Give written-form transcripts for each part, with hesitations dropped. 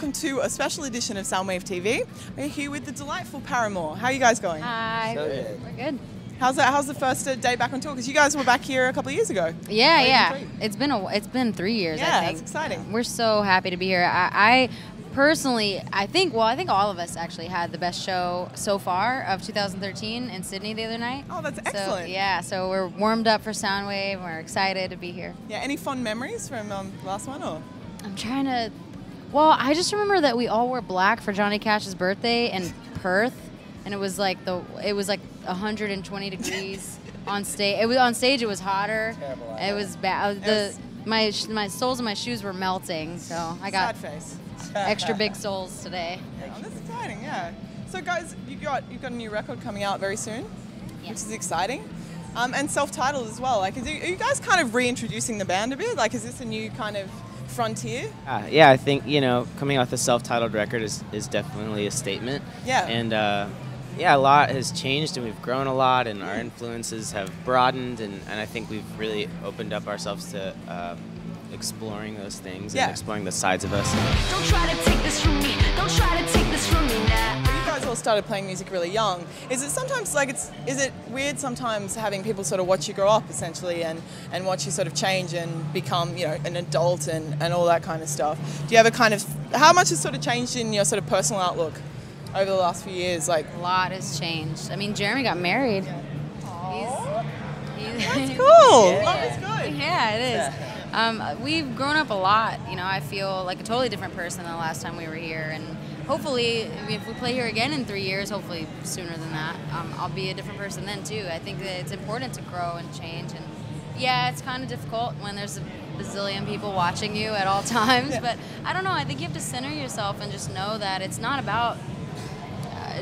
welcome to a special edition of Soundwave TV. We're here with the delightful Paramore. How are you guys going? Hi, we're good. How's the first day back on tour? Because you guys were back here a couple of years ago. Yeah. It's been 3 years. Yeah, I think. it's exciting. We're so happy to be here. I personally, I think all of us actually had the best show so far of 2013 in Sydney the other night. Oh, that's excellent. So we're warmed up for Soundwave. We're excited to be here. Yeah, any fond memories from last one? Or? I'm trying to. Well, I just remember that we all wore black for Johnny Cash's birthday in Perth, and it was like 120 degrees on stage. It was on stage. It was hotter. Terrible. It was bad. My soles of my shoes were melting, so I got sad face. extra big soles today. Oh, that's exciting. Yeah. So guys, you've got a new record coming out very soon, which is exciting, and self-titled as well. Like, are you guys kind of reintroducing the band a bit? Like, is this a new kind of frontier? Yeah, I think, coming out with a self-titled record is definitely a statement. Yeah. And a lot has changed, and we've grown a lot, and our influences have broadened, and I think we've really opened up ourselves to exploring those things and exploring the sides of us. Don't try to take this from me. Don't try to take this from me now. You guys all started playing music really young. Is it sometimes is it weird sometimes having people sort of watch you grow up essentially and watch you sort of change and become, an adult and all that kind of stuff? Do you have how much has sort of changed in your sort of personal outlook over the last few years? Like, A lot has changed. I mean, Jeremy got married. That's cool. Love is good. Yeah, it is. We've grown up a lot. I feel like a totally different person than the last time we were here. And hopefully, if we play here again in 3 years, hopefully sooner than that, I'll be a different person then too. I think that it's important to grow and change. And yeah, it's kind of difficult when there's a bazillion people watching you at all times. But I don't know. I think you have to center yourself and just know that it's not about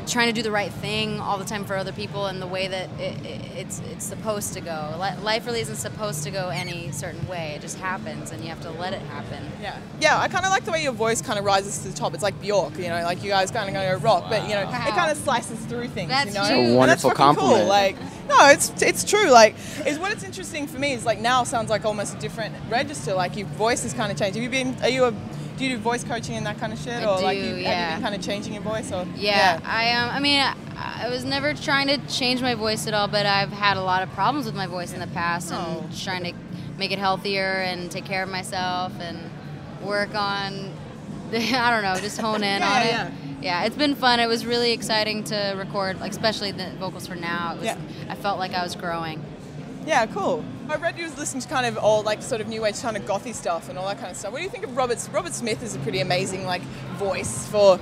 trying to do the right thing all the time for other people in the way that it's supposed to go. Life really isn't supposed to go any certain way. It just happens, and you have to let it happen. Yeah. I kind of like the way your voice kind of rises to the top. It's like Bjork, like you guys kind of go rock, but it kind of slices through things. That's true. A wonderful that's compliment. Cool. Like, no, it's true. Like, what's interesting for me is like now sounds like almost a different register. Like your voice has kind of changed. Do you do voice coaching and that kind of shit, have you been kind of changing your voice? Or I was never trying to change my voice at all, but I've had a lot of problems with my voice in the past, and just trying to make it healthier and take care of myself and work on, just hone in on it. Yeah, it's been fun. It was really exciting to record, especially the vocals for Now. I felt like I was growing. Yeah, cool. I read you was listening to kind of all sort of new age kind of gothy stuff and all that kind of stuff. What do you think of Robert Smith? Is a pretty amazing voice for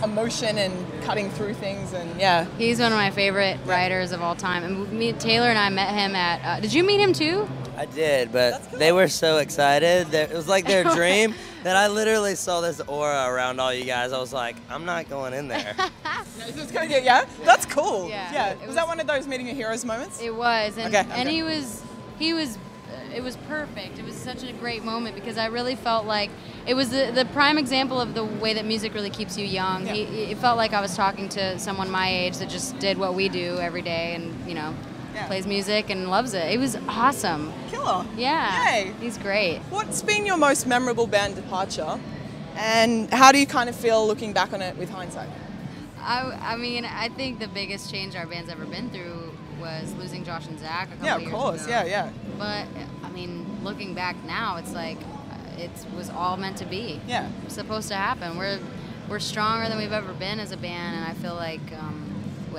emotion and cutting through things, and He's one of my favorite writers of all time. And Taylor and I met him at. Did you meet him too? I did, but they were so excited. It was like their dream that I literally saw this aura around all you guys. I was like, I'm not going in there. That's cool. Yeah. Was that one of those meeting your heroes moments? It was, and Okay. it was perfect. It was such a great moment because I really felt like it was the prime example of the way that music really keeps you young. It felt like I was talking to someone my age that just did what we do every day and, plays music and loves it. It was awesome. Killer. Yeah. Yay. He's great. What's been your most memorable band departure, and how do you kind of feel looking back on it with hindsight? I think the biggest change our band's ever been through was losing Josh and Zach a couple years ago. Yeah, of course. Yeah. But, looking back now, it's like it was all meant to be. Yeah. It was supposed to happen. We're stronger than we've ever been as a band, and I feel like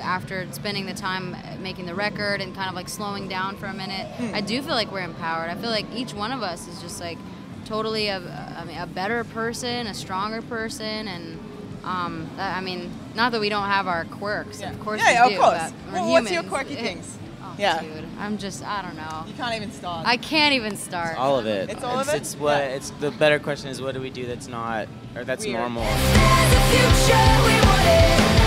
after spending the time making the record and kind of slowing down for a minute, I do feel like we're empowered. I feel like each one of us is just totally a better person, a stronger person, and not that we don't have our quirks. Of course we do. Of course. But we're What's your humans. quirky things? Dude, I don't know. You can't even start. I can't even start. It's all of it. It's all of it? It's the better question is, what do we do that's not, or that's Weird. normal? There's a future we wanted.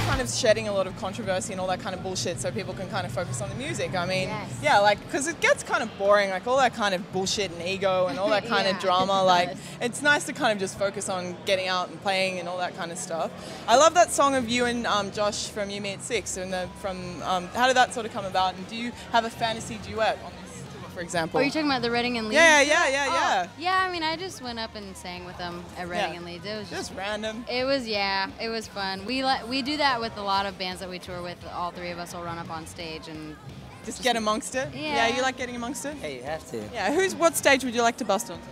Kind of shedding a lot of controversy and all that kind of bullshit so people can kind of focus on the music. Because it gets kind of boring, all that kind of bullshit and ego and all that kind of drama. It's nice to kind of just focus on getting out and playing and all that kind of stuff. I love that song of you and Josh from You Me at 6. How did that sort of come about? And do you have a fantasy duet on this tour, for for example? Are you talking about the Reading and Leeds? Yeah. Yeah, I mean, I just went up and sang with them at Reading and Leeds. It was just random. It was fun. We do that with a lot of bands that we tour with. All three of us will run up on stage and just get amongst it. Yeah, you like getting amongst it. Hey, you have to. Yeah, what stage would you like to bust onto?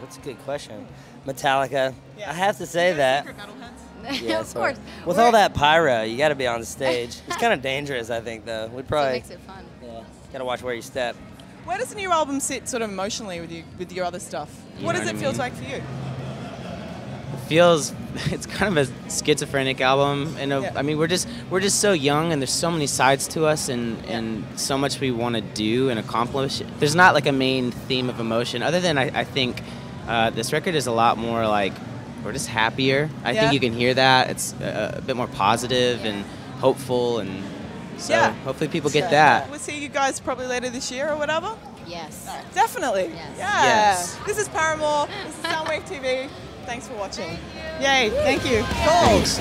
That's a good question. Metallica. I have to say that. Yeah, of course. With all that pyro, you got to be on the stage. It's kind of dangerous, I think, though. We'd probably. So it makes it fun. Yeah. Got to watch where you step. Where does the new album sit, sort of emotionally, with your other stuff? What does it feel like for you? It's kind of a schizophrenic album, and I mean, we're just so young, and there's so many sides to us, and so much we want to do and accomplish. There's not like a main theme of emotion, other than I think this record is a lot more like we're just happier. I think you can hear that. It's a bit more positive and hopeful, and so hopefully people get that. We'll see you guys probably later this year or whatever. Yes. Definitely. Yes. Yeah. Yes. This is Paramore. This is Soundwave TV. Thanks for watching. Yay. Thank you. Thanks.